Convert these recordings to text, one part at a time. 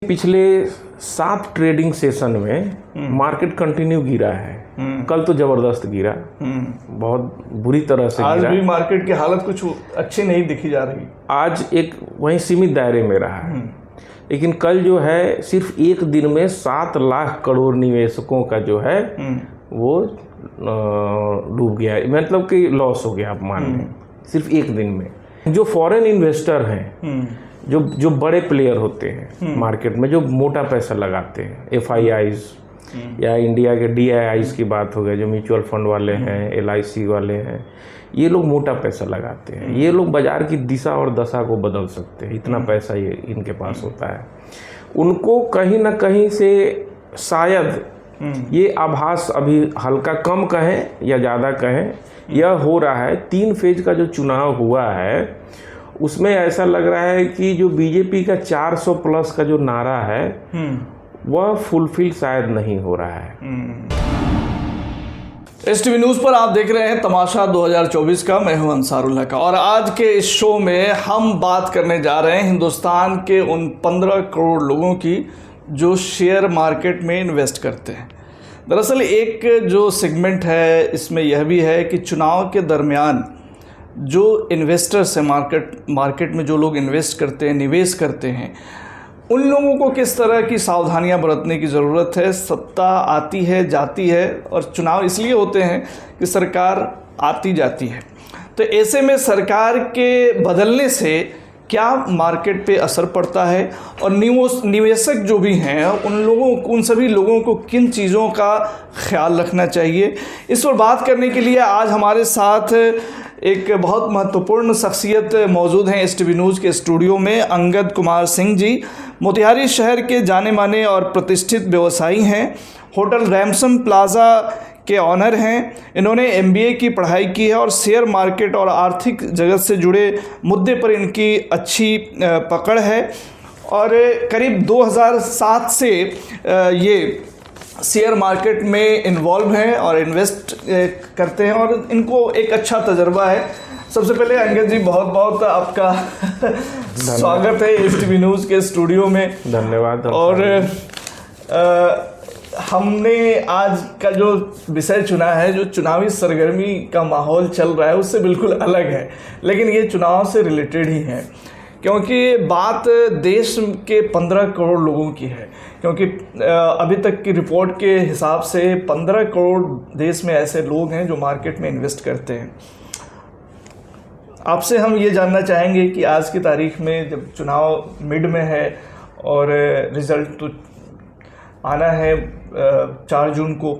पिछले 7 trading session में market continue गिरा है। कल तो जबरदस्त गिरा, बहुत बुरी तरह से आज गिरा। भी मार्केट की हालत कुछ अच्छी नहीं दिखी जा रही। आज एक वहीं सीमित दायरे में रहा है, लेकिन कल जो है सिर्फ एक दिन में 7 लाख करोड़ निवेशकों का जो है वो डूब गया, मतलब कि लॉस हो गया। आप मान लें सिर्फ एक दिन में। जो फॉरेन इन्वेस्टर हैं, जो बड़े प्लेयर होते हैं मार्केट में, जो मोटा पैसा लगाते हैं, FIIs या इंडिया के DIIs की बात हो गई, जो म्यूचुअल फंड वाले हैं, LIC वाले हैं, ये लोग मोटा पैसा लगाते हैं। ये लोग बाजार की दिशा और दशा को बदल सकते हैं, इतना पैसा ये इनके पास होता है। उनको कहीं ना कहीं से शायद ये आभास अभी हल्का कम कहें या ज़्यादा कहें, यह हो रहा है। 3 फेज का जो चुनाव हुआ है उसमें ऐसा लग रहा है कि जो बीजेपी का 400 प्लस का जो नारा है वह फुलफिल शायद नहीं हो रहा है। STV न्यूज़ पर आप देख रहे हैं तमाशा 2024 का। मैं हूं अंसारुल्लाह का, और आज के इस शो में हम बात करने जा रहे हैं हिंदुस्तान के उन 15 करोड़ लोगों की जो शेयर मार्केट में इन्वेस्ट करते हैं। दरअसल एक जो सेगमेंट है इसमें यह भी है कि चुनाव के दरमियान जो इन्वेस्टर्स हैं, मार्केट में जो लोग इन्वेस्ट करते हैं, निवेश करते हैं, उन लोगों को किस तरह की सावधानियां बरतने की ज़रूरत है। सत्ता आती है, जाती है, और चुनाव इसलिए होते हैं कि सरकार आती जाती है। तो ऐसे में सरकार के बदलने से क्या मार्केट पे असर पड़ता है, और निवेशक जो भी हैं उन सभी लोगों को किन चीज़ों का ख्याल रखना चाहिए, इस पर बात करने के लिए आज हमारे साथ एक बहुत महत्वपूर्ण शख्सियत मौजूद हैं STV न्यूज़ के स्टूडियो में। अंगद कुमार सिंह जी मोतिहारी शहर के जाने माने और प्रतिष्ठित व्यवसायी हैं, होटल रैमसन प्लाजा के ऑनर हैं। इन्होंने MBA की पढ़ाई की है और शेयर मार्केट और आर्थिक जगत से जुड़े मुद्दे पर इनकी अच्छी पकड़ है, और करीब 2007 से ये शेयर मार्केट में इन्वॉल्व हैं और इन्वेस्ट करते हैं, और इनको एक अच्छा तजर्बा है। सबसे पहले अंगद जी बहुत बहुत आपका स्वागत है STV न्यूज़ के स्टूडियो में। धन्यवाद। और हमने आज का जो विषय चुना है, जो चुनावी सरगर्मी का माहौल चल रहा है उससे बिल्कुल अलग है, लेकिन ये चुनाव से रिलेटेड ही है, क्योंकि बात देश के 15 करोड़ लोगों की है। क्योंकि अभी तक की रिपोर्ट के हिसाब से 15 करोड़ देश में ऐसे लोग हैं जो मार्केट में इन्वेस्ट करते हैं। आपसे हम ये जानना चाहेंगे कि आज की तारीख में जब चुनाव मिड में है और रिज़ल्ट तो आना है 4 जून को,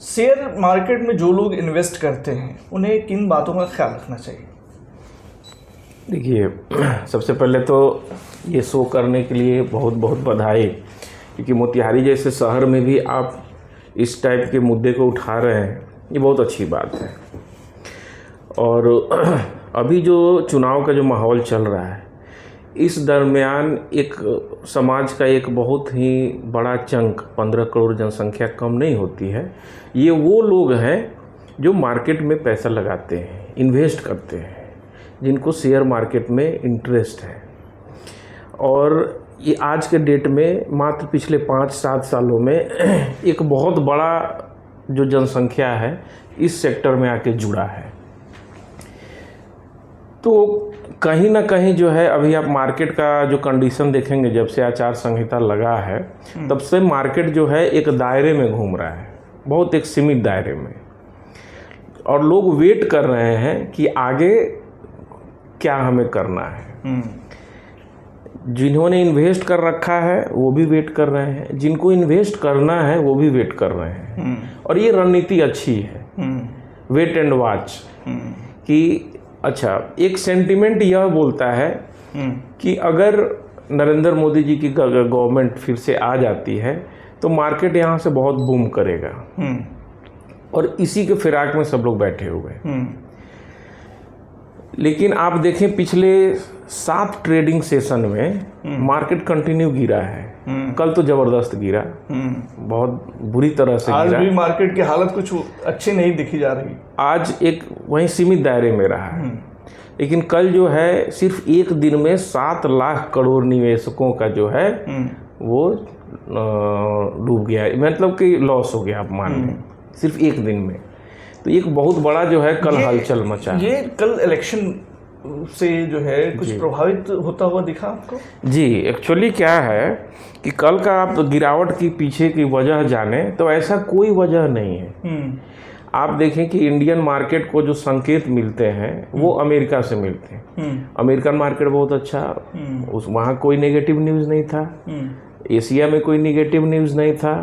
शेयर मार्केट में जो लोग इन्वेस्ट करते हैं उन्हें किन बातों का ख्याल रखना चाहिए? देखिए, सबसे पहले तो ये शो करने के लिए बहुत बहुत बधाई, क्योंकि मोतिहारी जैसे शहर में भी आप इस टाइप के मुद्दे को उठा रहे हैं, ये बहुत अच्छी बात है। और अभी जो चुनाव का जो माहौल चल रहा है, इस दरमियान एक समाज का एक बहुत ही बड़ा चंक, 15 करोड़ जनसंख्या कम नहीं होती है, ये वो लोग हैं जो मार्केट में पैसा लगाते हैं, इन्वेस्ट करते हैं, जिनको शेयर मार्केट में इंटरेस्ट है। और ये आज के डेट में मात्र पिछले 5-7 सालों में एक बहुत बड़ा जो जनसंख्या है इस सेक्टर में आके जुड़ा है। तो कहीं ना कहीं जो है, अभी आप मार्केट का जो कंडीशन देखेंगे, जब से आचार संहिता लगा है तब से मार्केट जो है एक दायरे में घूम रहा है, बहुत एक सीमित दायरे में, और लोग वेट कर रहे हैं कि आगे क्या हमें करना है। जिन्होंने इन्वेस्ट कर रखा है वो भी वेट कर रहे हैं, जिनको इन्वेस्ट करना है वो भी वेट कर रहे हैं। और ये रणनीति अच्छी है, वेट एंड वॉच कि अच्छा, एक सेंटिमेंट यह बोलता है कि अगर नरेंद्र मोदी जी की गवर्नमेंट फिर से आ जाती है तो मार्केट यहाँ से बहुत बूम करेगा, और इसी के फिराक में सब लोग बैठे हुए हैं। लेकिन आप देखें पिछले 7 ट्रेडिंग सेशन में मार्केट कंटिन्यू गिरा है। कल तो जबरदस्त गिरा, बहुत बुरी तरह से आज गिरा। भी मार्केट की हालत कुछ अच्छी नहीं दिखी जा रही। आज एक वहीं सीमित दायरे में रहा है, लेकिन कल जो है सिर्फ एक दिन में 7 लाख करोड़ निवेशकों का जो है वो डूब गया, मतलब कि लॉस हो गया, आप मान लें सिर्फ एक दिन में। तो एक बहुत बड़ा जो है कल हलचल मचा। ये कल इलेक्शन से जो है कुछ प्रभावित होता हुआ दिखा आपको? जी, एक्चुअली क्या है कि कल का आप गिरावट की पीछे की वजह जाने तो ऐसा कोई वजह नहीं है। आप देखें कि इंडियन मार्केट को जो संकेत मिलते हैं वो अमेरिका से मिलते हैं। अमेरिकन मार्केट बहुत अच्छा, उस वहाँ कोई नेगेटिव न्यूज़ नहीं था, एशिया में कोई नेगेटिव न्यूज़ नहीं था,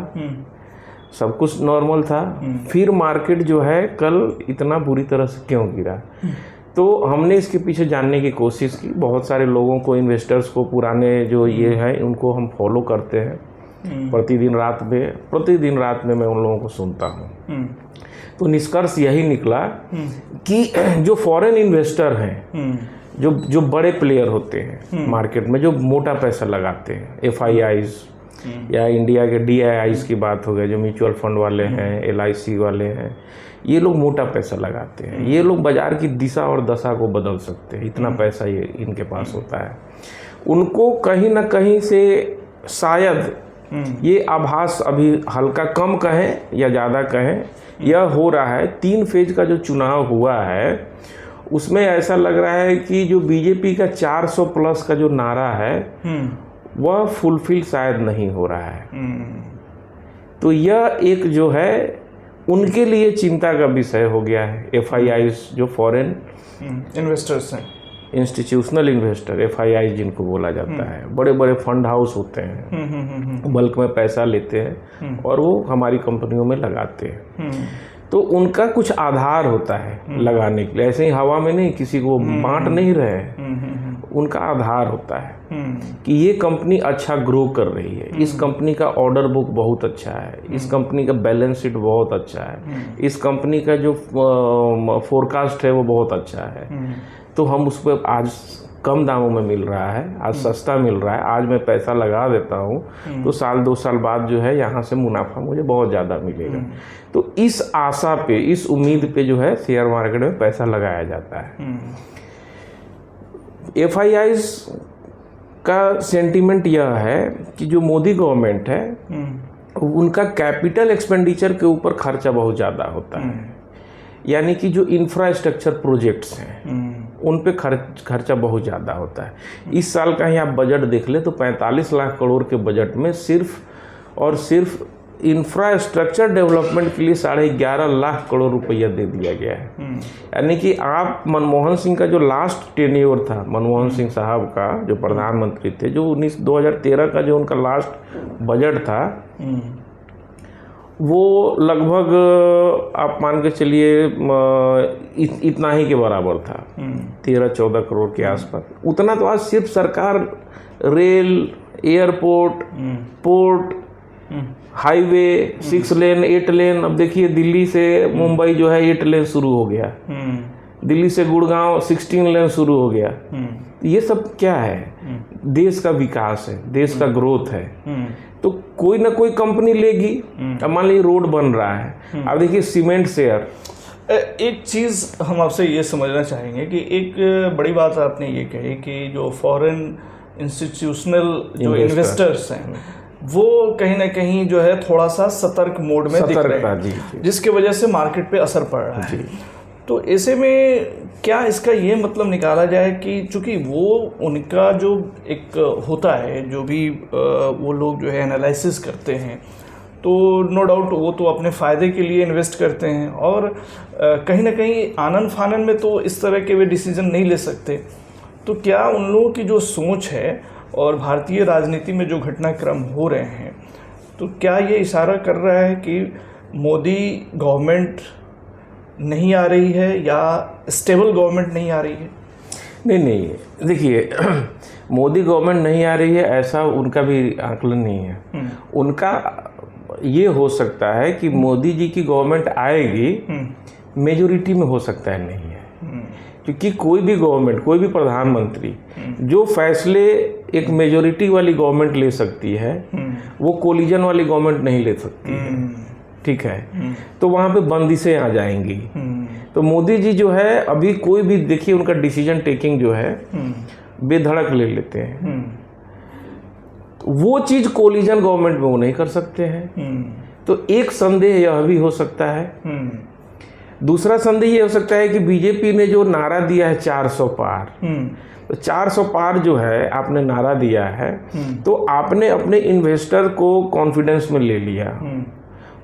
सब कुछ नॉर्मल था। फिर मार्केट जो है कल इतना बुरी तरह से क्यों गिरा, तो हमने इसके पीछे जानने की कोशिश की। बहुत सारे लोगों को, इन्वेस्टर्स को, पुराने जो ये हैं उनको हम फॉलो करते हैं प्रतिदिन रात में मैं उन लोगों को सुनता हूँ। तो निष्कर्ष यही निकला कि जो फॉरेन इन्वेस्टर हैं, जो बड़े प्लेयर होते हैं मार्केट में, जो मोटा पैसा लगाते हैं, FIIs या इंडिया के DIIs की बात हो गई, जो म्यूचुअल फंड वाले हैं, LIC वाले हैं, ये लोग मोटा पैसा लगाते हैं। ये लोग बाजार की दिशा और दशा को बदल सकते हैं, इतना पैसा ये इनके पास होता है। उनको कहीं ना कहीं से शायद ये आभास, अभी हल्का कम कहें या ज़्यादा कहें, यह हो रहा है 3 फेज का जो चुनाव हुआ है उसमें ऐसा लग रहा है कि जो बीजेपी का 400 प्लस का जो नारा है वह फुलफिल शायद नहीं हो रहा है। तो यह एक जो है उनके लिए चिंता का विषय हो गया है। FIIs जो फॉरेन इन्वेस्टर्स हैं, इंस्टीट्यूशनल इन्वेस्टर, FIIs जिनको बोला जाता है, बड़े बड़े फंड हाउस होते हैं, बल्क में पैसा लेते हैं और वो हमारी कंपनियों में लगाते हैं। तो उनका कुछ आधार होता है लगाने के लिए, ऐसे ही हवा में नहीं, किसी को बांट नहीं रहे, उनका आधार होता है कि ये कंपनी अच्छा ग्रो कर रही है, इस कंपनी का ऑर्डर बुक बहुत अच्छा है, इस कंपनी का बैलेंस शीट बहुत अच्छा है, इस कंपनी का जो फोरकास्ट है वो बहुत अच्छा है। तो हम उस पर आज कम दामों में मिल रहा है, आज सस्ता मिल रहा है, आज मैं पैसा लगा देता हूँ तो साल 2 साल बाद जो है यहाँ से मुनाफा मुझे बहुत ज़्यादा मिलेगा। तो इस आशा पे, इस उम्मीद पे जो है शेयर मार्केट में पैसा लगाया जाता है। FIIs का सेंटीमेंट यह है कि जो मोदी गवर्नमेंट है उनका कैपिटल एक्सपेंडिचर के ऊपर खर्चा बहुत ज़्यादा होता है, यानी कि जो इंफ्रास्ट्रक्चर प्रोजेक्ट्स हैं उन पे खर्चा बहुत ज़्यादा होता है। इस साल का ही आप बजट देख ले तो 45 लाख करोड़ के बजट में सिर्फ और सिर्फ इंफ्रास्ट्रक्चर डेवलपमेंट के लिए 11.5 लाख करोड़ रुपया दे दिया गया है। यानी कि आप मनमोहन सिंह का जो लास्ट टेन्योर था, मनमोहन सिंह साहब का जो प्रधानमंत्री थे, जो 2013 का जो उनका लास्ट बजट था वो लगभग आप मान के चलिए इतना ही के बराबर था, 13-14 करोड़ के आसपास। उतना तो आज सिर्फ सरकार रेल, एयरपोर्ट, पोर्ट, हाईवे 6 लेन 8 लेन, अब देखिए दिल्ली से मुंबई जो है 8 लेन शुरू हो गया, दिल्ली से गुड़गांव 16 लेन शुरू हो गया। ये सब क्या है? देश का विकास है, देश का ग्रोथ है। तो कोई ना कोई कंपनी लेगी। अब मान लीजिए रोड बन रहा है, अब देखिए सीमेंट शेयर। एक चीज़ हम आपसे ये समझना चाहेंगे कि एक बड़ी बात आपने ये कही कि जो फॉरेन इंस्टीट्यूशनल जो इन्वेस्टर्स हैं वो कहीं ना कहीं जो है थोड़ा सा सतर्क मोड में दिख रहे हैं, जिसके वजह से मार्केट पे असर पड़ रहा है। तो ऐसे में क्या इसका ये मतलब निकाला जाए कि चूंकि वो उनका जो एक होता है, जो भी वो लोग जो है एनालिसिस करते हैं, तो नो डाउट वो तो अपने फ़ायदे के लिए इन्वेस्ट करते हैं और कहीं ना कहीं आनन फानन में तो इस तरह के वे डिसीजन नहीं ले सकते। तो क्या उन लोगों की जो सोच है और भारतीय राजनीति में जो घटनाक्रम हो रहे हैं, तो क्या ये इशारा कर रहा है कि मोदी गवर्नमेंट नहीं आ रही है या स्टेबल गवर्नमेंट नहीं आ रही है? नहीं, देखिए मोदी गवर्नमेंट नहीं आ रही है ऐसा उनका भी आकलन नहीं है। उनका ये हो सकता है कि मोदी जी की गवर्नमेंट आएगी, मेजोरिटी में हो सकता है नहीं है, क्योंकि कोई भी गवर्नमेंट, कोई भी प्रधानमंत्री जो फैसले एक मेजोरिटी वाली गवर्नमेंट ले सकती है वो कोलिजन वाली गवर्नमेंट नहीं ले सकती है। ठीक है, तो वहाँ पे बंदिशें आ जाएंगी। तो मोदी जी जो है अभी कोई भी देखिए उनका डिसीजन टेकिंग जो है बेधड़क ले लेते हैं। वो चीज कोलिजन गवर्नमेंट में वो नहीं कर सकते हैं। तो एक संदेह यह भी हो सकता है। दूसरा संदेह ये हो सकता है कि बीजेपी ने जो नारा दिया है 400 पार, तो 400 पार जो है आपने नारा दिया है, तो आपने अपने इन्वेस्टर को कॉन्फिडेंस में ले लिया।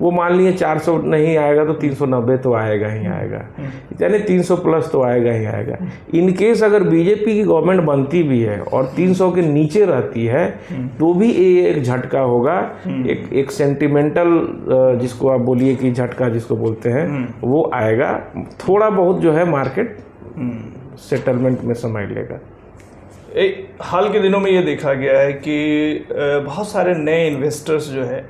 वो मान लिए 400 नहीं आएगा तो 390 तो आएगा ही आएगा, यानी 300 प्लस तो आएगा ही आएगा। इनकेस अगर बीजेपी की गवर्नमेंट बनती भी है और 300 के नीचे रहती है तो भी ये एक झटका होगा, एक सेंटिमेंटल जिसको आप बोलिए कि झटका जिसको बोलते हैं वो आएगा। थोड़ा बहुत जो है मार्केट सेटलमेंट में समय लेगा। हाल के दिनों में ये देखा गया है कि बहुत सारे नए इन्वेस्टर्स जो है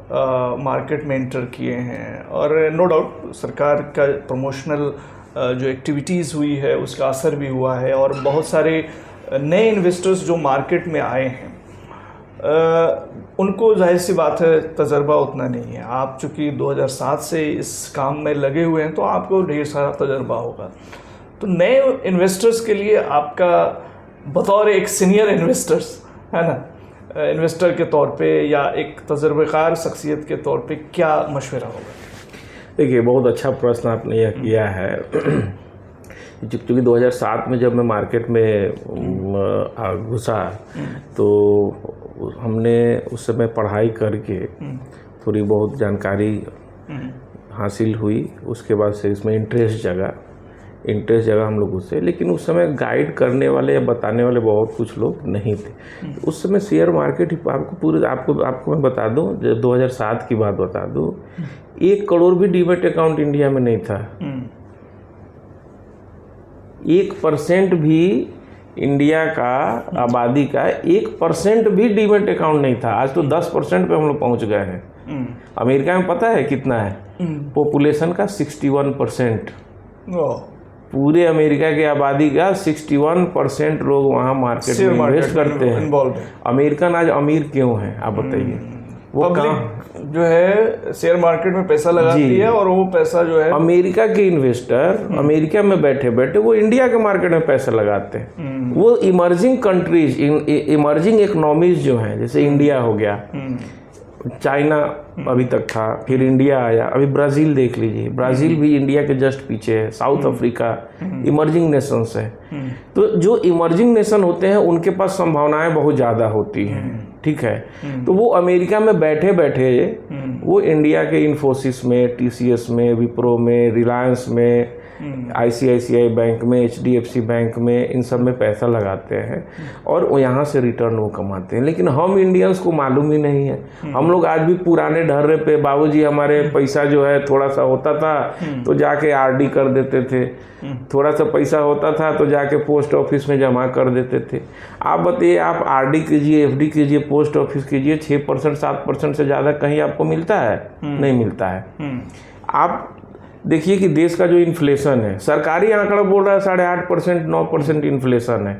मार्केट में एंटर किए हैं, और नो डाउट सरकार का प्रमोशनल जो एक्टिविटीज़ हुई है उसका असर भी हुआ है, और बहुत सारे नए इन्वेस्टर्स जो मार्केट में आए हैं उनको जाहिर सी बात है तजर्बा उतना नहीं है। आप चूँकि 2007 से इस काम में लगे हुए हैं तो आपको ढेर सारा तजर्बा होगा। तो नए इन्वेस्टर्स के लिए आपका बतौर एक सीनियर इन्वेस्टर्स है ना, इन्वेस्टर के तौर पे या एक तजर्बेकार शख्सियत के तौर पे क्या मशवरा होगा? देखिए बहुत अच्छा प्रश्न आपने यह किया है। क्योंकि 2007 में जब मैं मार्केट में घुसा तो हमने उस समय पढ़ाई करके थोड़ी बहुत जानकारी हासिल हुई, उसके बाद से इसमें इंटरेस्ट जगा हम लोगों से। लेकिन उस समय गाइड करने वाले या बताने वाले बहुत कुछ लोग नहीं थे। उस समय शेयर मार्केट आपको मैं बता दूं, 2007 की बात बता दूं, 1 करोड़ भी डीमैट अकाउंट इंडिया में नहीं था। 1% भी इंडिया का आबादी का 1% भी डीमैट अकाउंट नहीं था। आज तो 10% पे हम लोग पहुंच गए हैं। अमेरिका में पता है कितना है पॉपुलेशन का? 61%। पूरे अमेरिका की आबादी का 61% लोग वहाँ मार्केट में इन्वेस्ट करते हैं। अमेरिकन आज अमीर क्यों है आप बताइए? वो पब्लिक जो है शेयर मार्केट में पैसा लगाती है, और वो पैसा जो है अमेरिका के इन्वेस्टर अमेरिका में बैठे बैठे वो इंडिया के मार्केट में पैसा लगाते हैं। वो इमर्जिंग कंट्रीज, इमर्जिंग इकोनॉमीज जो हैं, जैसे इंडिया हो गया, चाइना अभी तक था, फिर इंडिया आया, अभी ब्राज़ील देख लीजिए, ब्राज़ील भी इंडिया के जस्ट पीछे है, साउथ अफ्रीका इमर्जिंग नेशंस है। तो जो इमर्जिंग नेशन होते हैं उनके पास संभावनाएं बहुत ज़्यादा होती हैं, ठीक है। तो वो अमेरिका में बैठे बैठे वो इंडिया के इन्फोसिस में, TCS में, विप्रो में, रिलायंस में, ICICI बैंक में, HDFC बैंक में, इन सब में पैसा लगाते हैं और यहाँ से रिटर्न वो कमाते हैं। लेकिन हम इंडियंस को मालूम ही नहीं है। हम लोग आज भी पुराने ढर्रे पे, बाबूजी हमारे पैसा जो है थोड़ा सा होता था तो जाके RD कर देते थे, थोड़ा सा पैसा होता था तो जाके पोस्ट ऑफिस में जमा कर देते थे। आप बताइए, आप RD कीजिए, FD कीजिए, पोस्ट ऑफिस कीजिए, 6% 7% से ज़्यादा कहीं आपको मिलता है? नहीं मिलता है। आप देखिए कि देश का जो इन्फ्लेशन है, सरकारी आंकड़ा बोल रहा है 8.5% 9% इन्फ्लेशन है,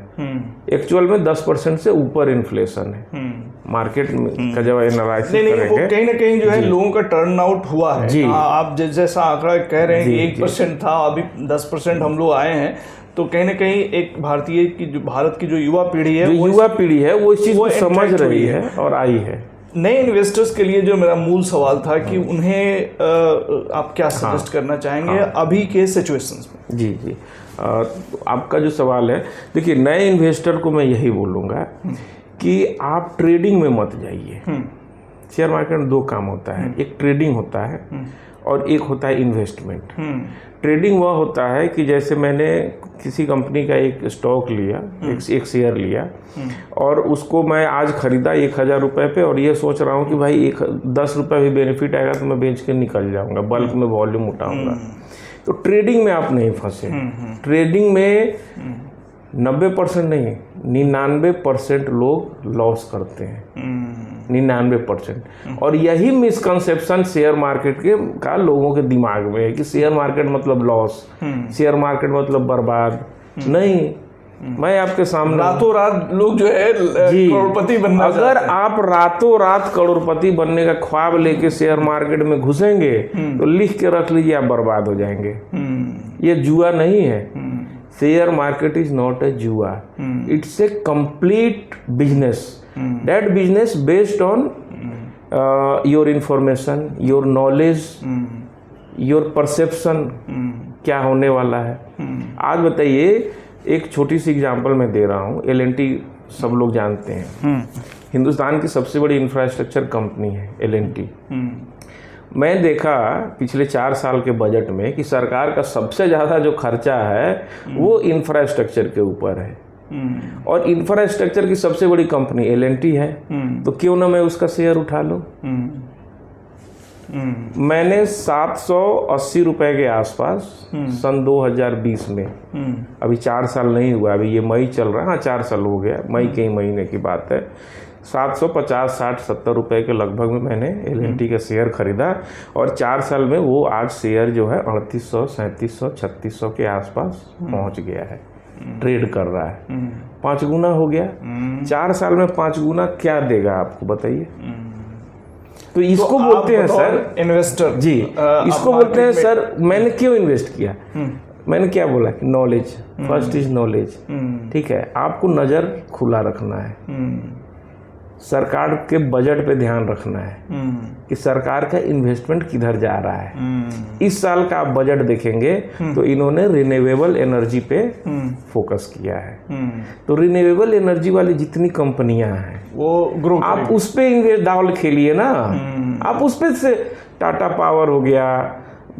एक्चुअल में 10% से ऊपर इन्फ्लेशन है। मार्केट का जब एनालाइसिस करेंगे, वो कहीं ना कहीं जो है लोगों का टर्न आउट हुआ है जी। आप जैसा आंकड़ा कह रहे हैं कि 1% था, अभी 10% हम लोग आए हैं, तो कहीं ना कहीं एक भारत की जो युवा पीढ़ी है, वो इस चीज को समझ रही है और आई है। नए इन्वेस्टर्स के लिए जो मेरा मूल सवाल था कि उन्हें आप क्या सजेस्ट करना चाहेंगे अभी के सिचुएशंस में? जी आपका जो सवाल है, देखिए नए इन्वेस्टर को मैं यही बोलूँगा कि आप ट्रेडिंग में मत जाइए। शेयर मार्केट में 2 काम होता है, एक ट्रेडिंग होता है और एक होता है इन्वेस्टमेंट। ट्रेडिंग वह होता है कि जैसे मैंने किसी कंपनी का एक स्टॉक लिया, एक शेयर लिया और उसको मैं आज खरीदा 1000 रुपये पे, और ये सोच रहा हूँ कि भाई 10 रुपये भी बेनिफिट आएगा तो मैं बेच के निकल जाऊँगा, बल्क में वॉल्यूम उठाऊँगा। तो ट्रेडिंग में आप नहीं फंसे। ट्रेडिंग में 90% नहीं, 99% लोग लॉस करते हैं, 99%। और यही मिसकंसेप्शन शेयर मार्केट का लोगों के दिमाग में है कि शेयर मार्केट मतलब लॉस, शेयर मार्केट मतलब बर्बाद। नहीं, मैं आपके सामने रातों रात लोग जो है जी, करोड़पति बनना अगर चाहते हैं। आप रातों रात करोड़पति बनने का ख्वाब लेके शेयर मार्केट में घुसेंगे तो लिख के रख लीजिए, आप बर्बाद हो जाएंगे। ये जुआ नहीं है। Share market is not a जुआ, it's a complete business. That business based on your information, your knowledge, your perception, क्या होने वाला है। आज बताइए, एक छोटी सी एग्जांपल मैं दे रहा हूँ। L&T सब लोग जानते हैं, हिंदुस्तान की सबसे बड़ी इंफ्रास्ट्रक्चर कंपनी है L&T। मैं देखा पिछले 4 साल के बजट में कि सरकार का सबसे ज़्यादा जो खर्चा है वो इंफ्रास्ट्रक्चर के ऊपर है, और इंफ्रास्ट्रक्चर की सबसे बड़ी कंपनी L&T है, तो क्यों ना मैं उसका शेयर उठा लूँ। मैंने 780 रुपए के आसपास सन 2020 में, अभी 4 साल नहीं हुआ, अभी ये मई चल रहा है, हाँ 4 साल हो गया, मई के ही महीने की बात है। 750, 60, 70 रुपए के लगभग में मैंने L&T का शेयर खरीदा, और 4 साल में वो आज शेयर जो है 3800, 3700, 3600 के आसपास पहुंच गया है, ट्रेड कर रहा है। 5 गुना हो गया। 4 साल में 5 गुना क्या देगा आपको, बताइए। तो इसको बोलते हैं सर इन्वेस्टर जी, इसको बोलते हैं सर, मैंने क्यों इन्वेस्ट किया। मैंने क्या बोला कि नॉलेज फर्स्ट इज नॉलेज। ठीक है, आपको नज़र खुला रखना है, सरकार के बजट पे ध्यान रखना है कि सरकार का इन्वेस्टमेंट किधर जा रहा है। इस साल का आप बजट देखेंगे तो इन्होंने रिन्यूएबल एनर्जी पे फोकस किया है। तो रिन्यूएबल एनर्जी वाली जितनी कंपनियां हैं वो ग्रो, आप उस पे इन्वेस्ट दावल खेलिए ना। आप उस पे से टाटा पावर हो गया,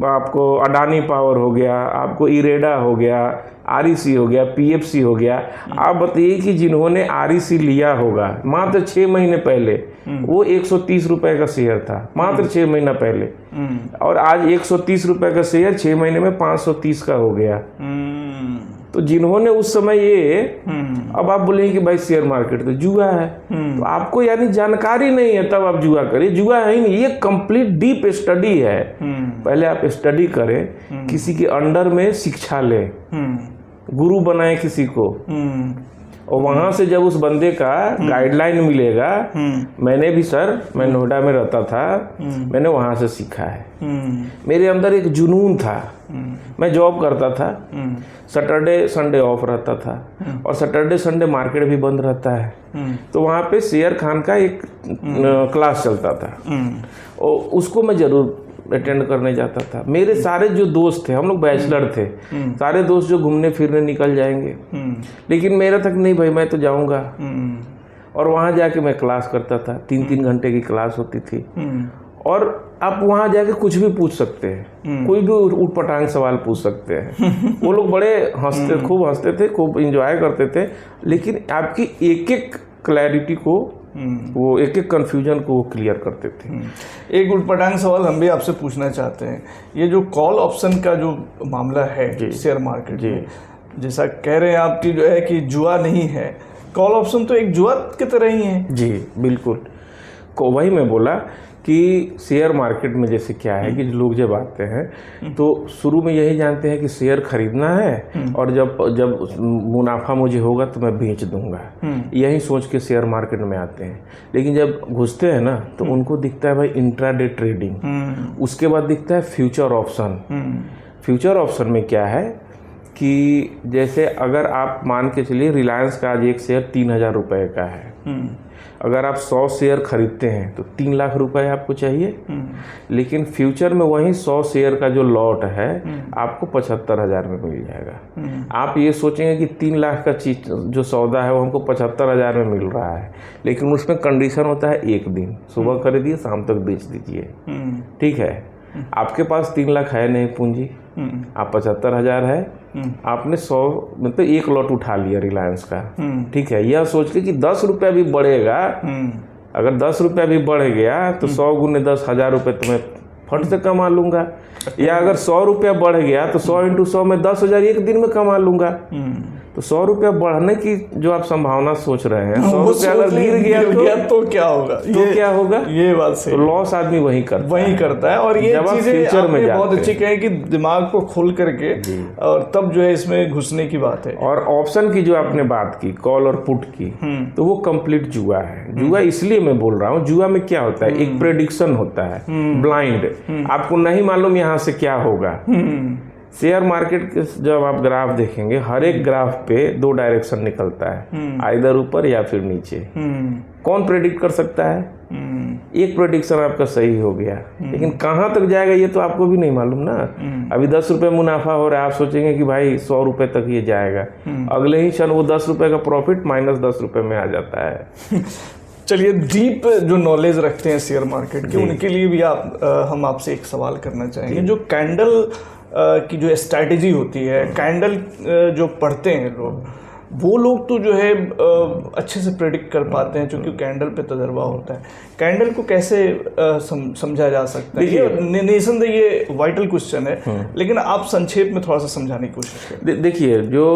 आपको अडानी पावर हो गया, आपको इरेडा हो गया, REC हो गया, PFC हो गया। आप बताइए कि जिन्होंने REC लिया होगा मात्र 6 महीने पहले, वो 130 रुपए का शेयर था मात्र 6 महीना पहले, और आज 130 रुपए का शेयर 6 महीने में 530 का हो गया। तो जिन्होंने उस समय ये, अब आप बोलेंगे कि भाई शेयर मार्केट तो जुआ है, तो आपको यानी जानकारी नहीं है तब आप जुआ करिए। जुआ है ही नहीं, ये कंप्लीट डीप स्टडी है। पहले आप स्टडी करें, किसी के अंडर में शिक्षा लें, गुरु बनाए किसी को, और वहां से जब उस बंदे का गाइडलाइन मिलेगा। मैंने भी सर, मैं नोएडा में रहता था, मैंने वहां से सीखा है। मेरे अंदर एक जुनून था, मैं जॉब करता था, सैटरडे संडे ऑफ रहता था, और सैटरडे संडे मार्केट भी बंद रहता है। तो वहाँ पे शेयर खान का एक क्लास चलता था, और उसको मैं जरूर अटेंड करने जाता था। मेरे सारे जो दोस्त थे, हम लोग बैचलर थे, सारे दोस्त जो घूमने फिरने निकल जाएंगे, लेकिन मेरा तक नहीं, भाई मैं तो जाऊंगा। और वहाँ जाके मैं क्लास करता था, 3-3 घंटे की क्लास होती थी। और आप वहाँ जाके कुछ भी पूछ सकते हैं, कोई भी उटपटांग सवाल पूछ सकते हैं। वो लोग बड़े हंसते, खूब हंसते थे, खूब इंजॉय करते थे, लेकिन आपकी एक एक क्लैरिटी को, वो एक एक कन्फ्यूजन को वो क्लियर करते थे। एक उटपटांग सवाल हम भी आपसे पूछना चाहते हैं। ये जो कॉल ऑप्शन का जो मामला है शेयर मार्केट में, जैसा कह रहे हैं आपकी जो है कि जुआ नहीं है, कॉल ऑप्शन तो एक जुआ की तरह ही है। जी बिल्कुल, वही मैं बोला कि शेयर मार्केट में जैसे क्या है कि लोग जब आते हैं तो शुरू में यही जानते हैं कि शेयर खरीदना है, और जब मुनाफा मुझे होगा तो मैं बेच दूंगा, यही सोच के शेयर मार्केट में आते हैं। लेकिन जब घुसते हैं ना तो उनको दिखता है भाई इंट्राडे ट्रेडिंग, उसके बाद दिखता है फ्यूचर ऑप्शन। फ्यूचर ऑप्शन में क्या है कि जैसे अगर आप मान के चलिए रिलायंस का आज एक शेयर 3000 रुपये का है, अगर आप 100 शेयर खरीदते हैं तो 3 लाख रुपए आपको चाहिए। लेकिन फ्यूचर में वही 100 शेयर का जो लॉट है आपको 75,000 में मिल जाएगा। आप ये सोचेंगे कि 3 लाख का चीज जो सौदा है वो हमको 75,000 में मिल रहा है, लेकिन उसमें कंडीशन होता है 1 दिन, सुबह खरीदिए शाम तक बेच दीजिए। ठीक है, आपके पास 3 लाख है नहीं पूंजी, आप 75,000 है, आपने 100 मतलब 1 लॉट उठा लिया रिलायंस का। ठीक है, यह सोच के कि 10 रुपया भी बढ़ेगा, अगर 10 रुपया भी बढ़ गया तो 100 गुने 10 1000 रुपये तो मैं फट से कमा लूंगा। या अगर 100 रुपया बढ़ गया तो 100 × 100 में 10,000 एक दिन में कमा लूंगा। तो 100 रुपया बढ़ने की जो आप संभावना सोच रहे हैं, 100 रुपया अगर गिर गया तो क्या होगा? क्या होगा? ये बात सही। तो लॉस आदमी वही करता है। और ये चीजें आपने बहुत जाते अच्छी कही कि दिमाग को खोल करके और तब जो है इसमें घुसने की बात है। और ऑप्शन की जो आपने बात की, कॉल और पुट की, तो वो कंप्लीट जुआ है। जुआ इसलिए मैं बोल रहा हूँ, जुआ में क्या होता है, एक प्रेडिक्शन होता है ब्लाइंड, आपको नहीं मालूम यहाँ से क्या होगा। शेयर मार्केट के जब आप ग्राफ देखेंगे, हर एक ग्राफ पे 2 डायरेक्शन निकलता है, आइदर ऊपर या फिर नीचे। कौन प्रेडिक्ट कर सकता है? एक प्रेडिक्शन आपका सही हो गया, लेकिन कहाँ तक जाएगा ये तो आपको भी नहीं मालूम ना। अभी 10 रुपये मुनाफा हो रहा है, आप सोचेंगे कि भाई 100 रुपये तक ये जाएगा, अगले ही क्षण वो 10 रुपये का प्रॉफिट -10 रुपये में आ जाता है। चलिए, डीप जो नॉलेज रखते हैं शेयर मार्केट के, उनके लिए भी हम आपसे एक सवाल करना चाहेंगे। जो कैंडल की जो स्ट्रैटेजी होती है, कैंडल जो पढ़ते हैं लोग, वो लोग तो जो है अच्छे से प्रेडिक्ट कर पाते हैं, क्योंकि कैंडल पे तजर्बा होता है। कैंडल को कैसे समझा जा सकता है? ये निसंदेह ये वाइटल क्वेश्चन है, लेकिन आप संक्षेप में थोड़ा सा समझाने की कोशिश करें। देखिए, जो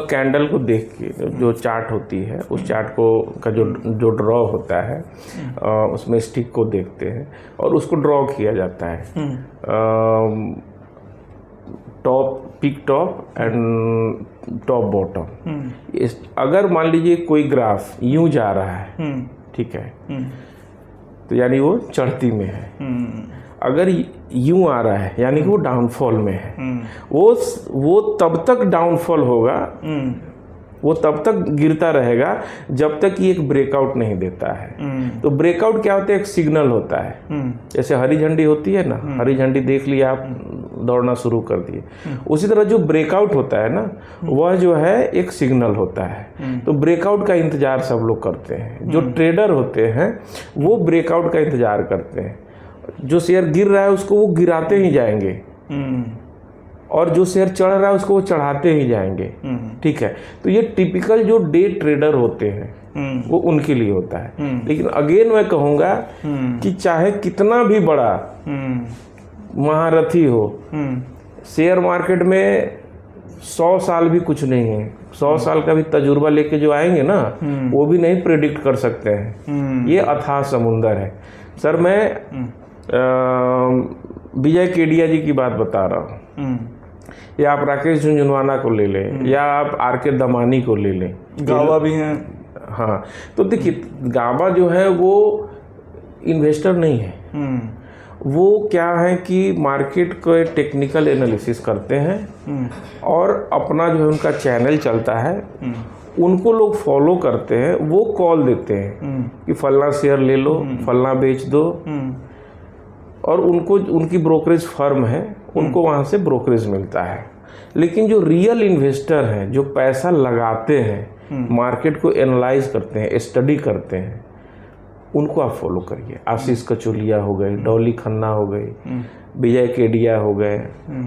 कैंडल को देख के जो चार्ट होती है, उस चार्ट को का जो ड्रॉ होता है, उसमें स्टिक को देखते हैं और उसको ड्रॉ किया जाता है, peak top and top bottom. अगर मान लीजिए कोई ग्राफ यूं जा रहा है, ठीक है, तो यानी वो चढ़ती में है। अगर यूं आ रहा है यानी कि वो डाउनफॉल में है। वो तब तक डाउनफॉल होगा, वो तब तक गिरता रहेगा जब तक ये एक ब्रेकआउट नहीं देता है। तो ब्रेकआउट क्या होता है? एक सिग्नल होता है। जैसे हरी झंडी होती है ना, हरी झंडी देख लिया, आप दौड़ना शुरू कर दिए। उसी तरह जो ब्रेकआउट होता है ना, वह जो है एक सिग्नल होता है। तो ब्रेकआउट का इंतजार सब लोग करते हैं। जो ट्रेडर होते हैं वो ब्रेकआउट का इंतजार करते हैं। जो शेयर गिर रहा है उसको वो गिराते ही जाएंगे, और जो शेयर चढ़ रहा है उसको वो चढ़ाते ही जाएंगे। ठीक है, तो ये टिपिकल जो डे ट्रेडर होते हैं वो उनके लिए होता है। लेकिन अगेन मैं कहूँगा कि चाहे कितना भी बड़ा महारथी हो, शेयर मार्केट में 100 साल भी कुछ नहीं है। 100 साल का भी तजुर्बा लेके जो आएंगे ना, वो भी नहीं प्रेडिक्ट कर सकते हैं। ये अथाह समुंदर है। सर, मैं विजय केडिया जी की बात बता रहा हूँ, या आप राकेश झुनझुनवाला को ले लें, या आप आर.के. दमानी को ले लें, गाबा भी हैं। हाँ, तो देखिए, गाबा जो है वो इन्वेस्टर नहीं है। वो क्या है कि मार्केट को टेक्निकल एनालिसिस करते हैं, और अपना जो है उनका चैनल चलता है, उनको लोग फॉलो करते हैं। वो कॉल देते हैं कि फलना शेयर ले लो, फलना बेच दो, और उनको उनकी ब्रोकरेज फर्म है, उनको वहाँ से ब्रोकरेज मिलता है। लेकिन जो रियल इन्वेस्टर हैं, जो पैसा लगाते हैं, मार्केट को एनालाइज करते हैं, स्टडी करते हैं, उनको आप फॉलो करिए। आशीष कचोलिया हो गए, डॉली खन्ना हो गए, विजय केडिया हो गए,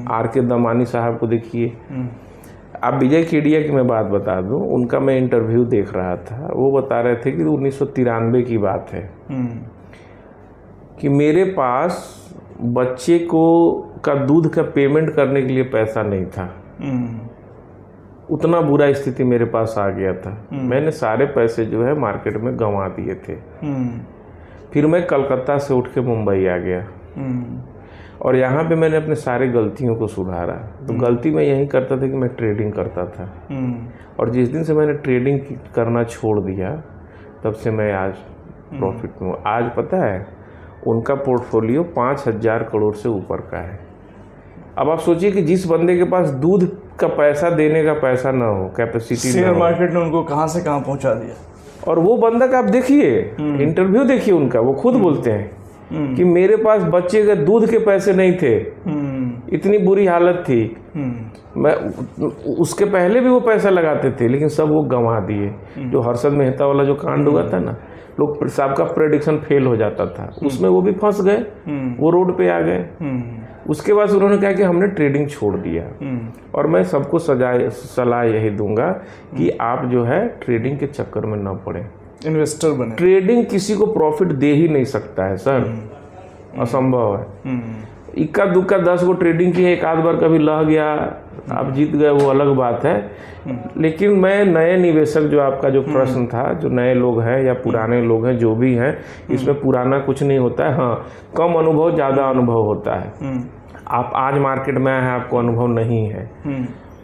आर.के. दमानी साहब को देखिए। आप विजय केडिया की मैं बात बता दूं, उनका मैं इंटरव्यू देख रहा था। वो बता रहे थे कि 1993 की बात है कि मेरे पास बच्चे को का दूध का पेमेंट करने के लिए पैसा नहीं था। उतना बुरा स्थिति मेरे पास आ गया था। मैंने सारे पैसे जो है मार्केट में गंवा दिए थे। फिर मैं कलकत्ता से उठ के मुंबई आ गया, और यहाँ पे मैंने अपने सारे गलतियों को सुधारा। तो गलती मैं यही करता था कि मैं ट्रेडिंग करता था, और जिस दिन से मैंने ट्रेडिंग करना छोड़ दिया, तब से मैं आज प्रॉफिट में हूँ। आज पता है, उनका पोर्टफोलियो 5,000 करोड़ से ऊपर का है। अब आप सोचिए कि जिस बंदे के पास दूध का पैसा देने का पैसा ना हो, कैपेसिटी, शेयर मार्केट ने उनको कहां से कहां पहुंचा दिया। और वो बंदा का आप देखिए, इंटरव्यू देखिए उनका, वो खुद बोलते हैं कि मेरे पास बच्चे के दूध के पैसे नहीं थे, इतनी बुरी हालत थी। मैं उसके पहले भी वो पैसा लगाते थे, लेकिन सब वो गंवा दिए। जो हर्षद मेहता वाला जो कांड हुआ था ना, लोग साहब का प्रेडिक्शन फेल हो जाता था, उसमें वो भी फंस गए, वो रोड पे आ गए। उसके बाद उन्होंने कहा कि हमने ट्रेडिंग छोड़ दिया। और मैं सबको सलाह यही दूंगा कि आप जो है ट्रेडिंग के चक्कर में ना पड़े, इन्वेस्टर बने। ट्रेडिंग किसी को प्रॉफिट दे ही नहीं सकता है सर, असंभव है। इक्का दुक्का 10 गो ट्रेडिंग किए, एक आध बार कभी लह गया, आप जीत गए, वो अलग बात है। लेकिन मैं नए निवेशक, जो आपका जो प्रश्न था, जो नए लोग हैं या पुराने लोग हैं, जो भी हैं, इसमें पुराना कुछ नहीं होता है। हाँ, कम अनुभव ज़्यादा अनुभव होता है। आप आज मार्केट में आए हैं, आपको अनुभव नहीं है।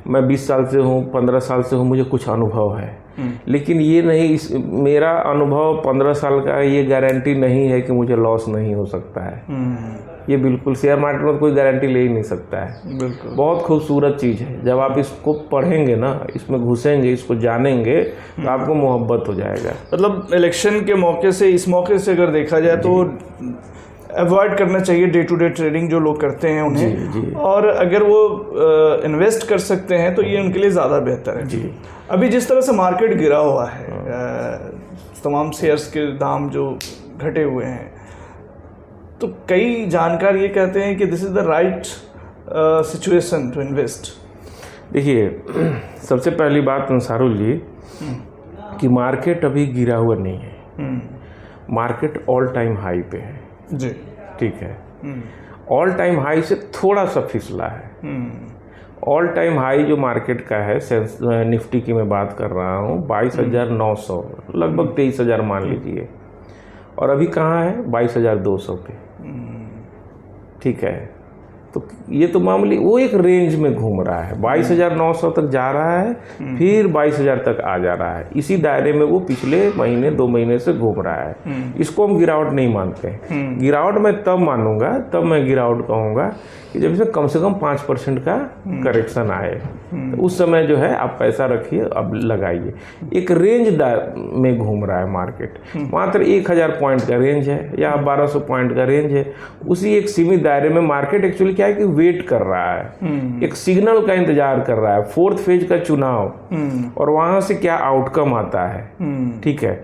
मैं 20 साल से हूँ, 15 साल से हूँ, मुझे कुछ अनुभव है। लेकिन ये नहीं, मेरा अनुभव 15 साल का, ये गारंटी नहीं है कि मुझे लॉस नहीं हो सकता है। ये बिल्कुल शेयर मार्केट में कोई गारंटी ले ही नहीं सकता है। बिल्कुल, बहुत खूबसूरत चीज़ है। जब आप इसको पढ़ेंगे ना, इसमें घुसेंगे, इसको जानेंगे, तो आपको मोहब्बत हो जाएगा। मतलब इलेक्शन के मौके से, इस मौके से अगर देखा जाए तो अवॉइड करना चाहिए डे टू डे ट्रेडिंग जो लोग करते हैं उन्हें। जी। और अगर वो इन्वेस्ट कर सकते हैं तो ये उनके लिए ज़्यादा बेहतर है। जी। अभी जिस तरह से मार्केट गिरा हुआ है, तमाम शेयर्स के दाम जो घटे हुए हैं, तो कई जानकार ये कहते हैं कि this is the right situation to invest. देखिए, सबसे पहली बात अंसारुल जी, कि मार्केट अभी गिरा हुआ नहीं है। मार्केट ऑल टाइम हाई पे है जी, ठीक है। ऑल टाइम हाई से थोड़ा सा फिसला है। ऑल टाइम हाई जो मार्केट का है, निफ्टी की मैं बात कर रहा हूँ, 22,900, लगभग 23,000 मान लीजिए, और अभी कहाँ है? 22,200 पे। ठीक है, तो ये तो मामूली, वो एक रेंज में घूम रहा है, 22,900 तक जा रहा है, फिर 22,000 तक आ जा रहा है। इसी दायरे में वो पिछले महीने 2 महीने से घूम रहा है। इसको हम गिरावट नहीं मानते। गिरावट मैं तब मानूंगा, तब मैं गिरावट कहूँगा कि जब इसमें कम से कम 5% का करेक्शन आए, तो उस समय जो है आप पैसा रखिए, अब लगाइए। एक रेंज में घूम रहा है मार्केट, मात्र 1,000 पॉइंट का रेंज है या 1,200 पॉइंट का रेंज है। उसी एक सीमित दायरे में मार्केट एक्चुअली क्या है कि वेट कर रहा है, एक सिग्नल का इंतजार कर रहा है, 4th फेज का चुनाव, और वहाँ से क्या आउटकम आता है। ठीक है,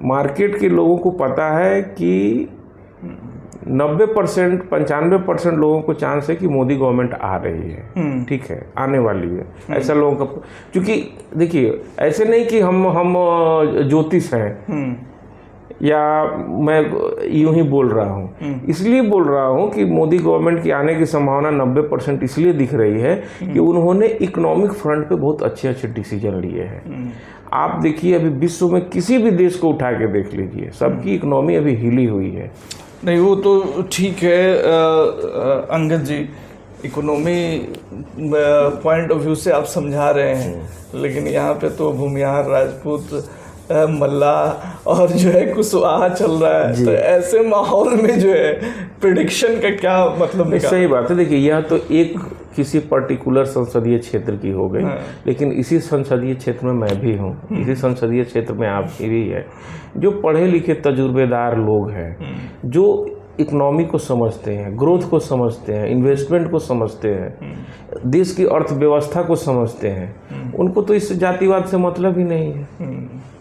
मार्केट के लोगों को पता है कि 90%, 95% लोगों को चांस है कि मोदी गवर्नमेंट आ रही है। ठीक है, आने वाली है, ऐसा लोगों का। क्योंकि देखिए, ऐसे नहीं कि हम ज्योतिष हैं या मैं यूं ही बोल रहा हूं। इसलिए बोल रहा हूं कि मोदी गवर्नमेंट की आने की संभावना 90% इसलिए दिख रही है कि उन्होंने इकोनॉमिक फ्रंट पे बहुत अच्छे डिसीजन लिए हैं। आप देखिए, अभी विश्व में किसी भी देश को उठा के देख लीजिए, सबकी इकोनॉमी अभी हिली हुई है। नहीं, वो तो ठीक है अंगद जी, इकोनॉमी पॉइंट ऑफ व्यू से आप समझा रहे हैं, लेकिन यहाँ पे तो भूमिहार, राजपूत, मल्ला और जो है कुशवाहा चल रहा है। तो ऐसे माहौल में जो है प्रेडिक्शन का क्या मतलब? सही बात है। देखिए, यह तो एक किसी पर्टिकुलर संसदीय क्षेत्र की हो गई, लेकिन इसी संसदीय क्षेत्र में मैं भी हूँ, इसी संसदीय क्षेत्र में आप भी है, जो पढ़े लिखे तजुर्बेदार लोग हैं, जो इकोनॉमी को समझते हैं, ग्रोथ को समझते हैं, इन्वेस्टमेंट को समझते हैं, देश की अर्थव्यवस्था को समझते हैं। उनको तो इस जातिवाद से मतलब ही नहीं है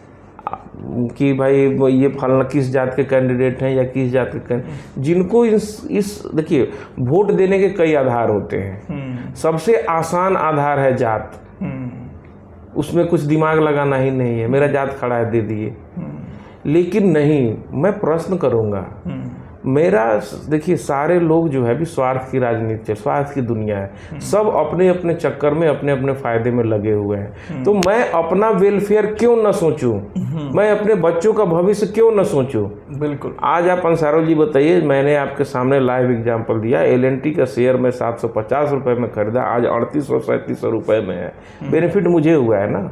कि भाई ये फलना किस जात के कैंडिडेट हैं या किस जात के जिनको इस देखिए, वोट देने के कई आधार होते हैं। सबसे आसान आधार है जात, उसमें कुछ दिमाग लगाना ही नहीं है, मेरा जात खड़ा है, दे दिए। लेकिन नहीं, मैं प्रश्न करूंगा, मेरा देखिए, सारे लोग जो है भी स्वार्थ की राजनीति है, स्वार्थ की दुनिया है, सब अपने अपने चक्कर में अपने अपने फायदे में लगे हुए हैं। तो मैं अपना वेलफेयर क्यों न सोचूं, मैं अपने बच्चों का भविष्य क्यों न सोचूं? बिल्कुल। आज आप अंसारुल जी बताइए, मैंने आपके सामने लाइव एग्जांपल दिया, LNT का शेयर में 750 रुपए में खरीदा, आज 3800-3700 रुपए में है। बेनिफिट मुझे हुआ है ना,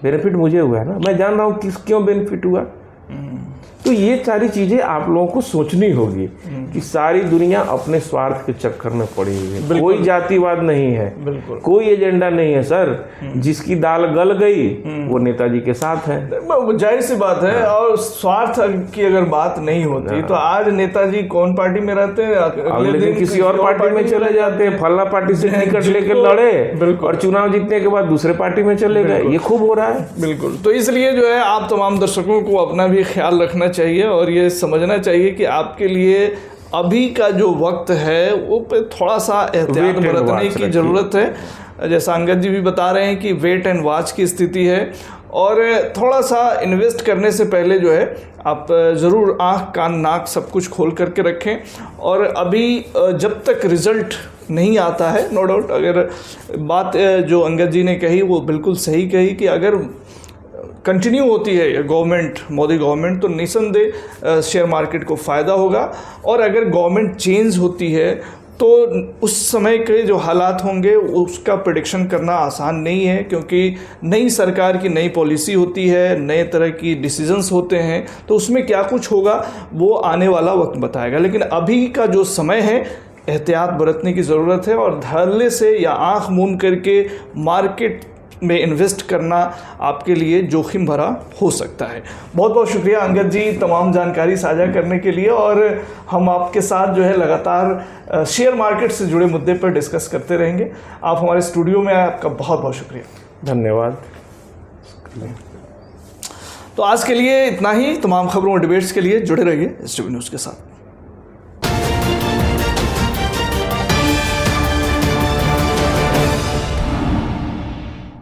बेनिफिट मुझे हुआ है ना, मैं जान रहा हूँ क्यों बेनिफिट हुआ। तो ये सारी चीजें आप लोगों को सोचनी होगी कि सारी दुनिया अपने स्वार्थ के चक्कर में पड़ी हुई है, कोई जातिवाद नहीं है, कोई एजेंडा नहीं है सर। जिसकी दाल गल गई वो नेताजी के साथ है, जाहिर सी बात है। और स्वार्थ की अगर बात नहीं होती तो आज नेताजी कौन पार्टी में रहते हैं, अगले दिन किसी और पार्टी में चले जाते हैं, फल्ला पार्टी से टिकट लेके लड़े और चुनाव जीतने के बाद दूसरे पार्टी में चले गए। ये खूब हो रहा है। बिल्कुल। तो इसलिए जो है आप तमाम दर्शकों को अपना भी ख्याल रखना चाहिए और ये समझना चाहिए कि आपके लिए अभी का जो वक्त है वो पे थोड़ा सा एहतियात बरतने की ज़रूरत है। जैसा अंगद जी भी बता रहे हैं कि वेट एंड वॉच की स्थिति है और थोड़ा सा इन्वेस्ट करने से पहले जो है आप ज़रूर आँख कान नाक सब कुछ खोल करके रखें। और अभी जब तक रिज़ल्ट नहीं आता है, नो डाउट, अगर बात जो अंगद जी ने कही वो बिल्कुल सही कही कि अगर कंटिन्यू होती है गवर्नमेंट, मोदी गवर्नमेंट, तो निसंदेह शेयर मार्केट को फ़ायदा होगा। और अगर गवर्नमेंट चेंज होती है तो उस समय के जो हालात होंगे उसका प्रेडिक्शन करना आसान नहीं है, क्योंकि नई सरकार की नई पॉलिसी होती है, नए तरह की डिसीजंस होते हैं, तो उसमें क्या कुछ होगा वो आने वाला वक्त बताएगा। लेकिन अभी का जो समय है एहतियात बरतने की ज़रूरत है और धैर्य से या आंख मूंद करके मार्केट में इन्वेस्ट करना आपके लिए जोखिम भरा हो सकता है। बहुत बहुत शुक्रिया अंगद जी तमाम जानकारी साझा करने के लिए, और हम आपके साथ जो है लगातार शेयर मार्केट से जुड़े मुद्दे पर डिस्कस करते रहेंगे। आप हमारे स्टूडियो में आए, आपका बहुत बहुत शुक्रिया। धन्यवाद। तो आज के लिए इतना ही। तमाम खबरों और डिबेट्स के लिए जुड़े रहिए STV न्यूज़ के साथ।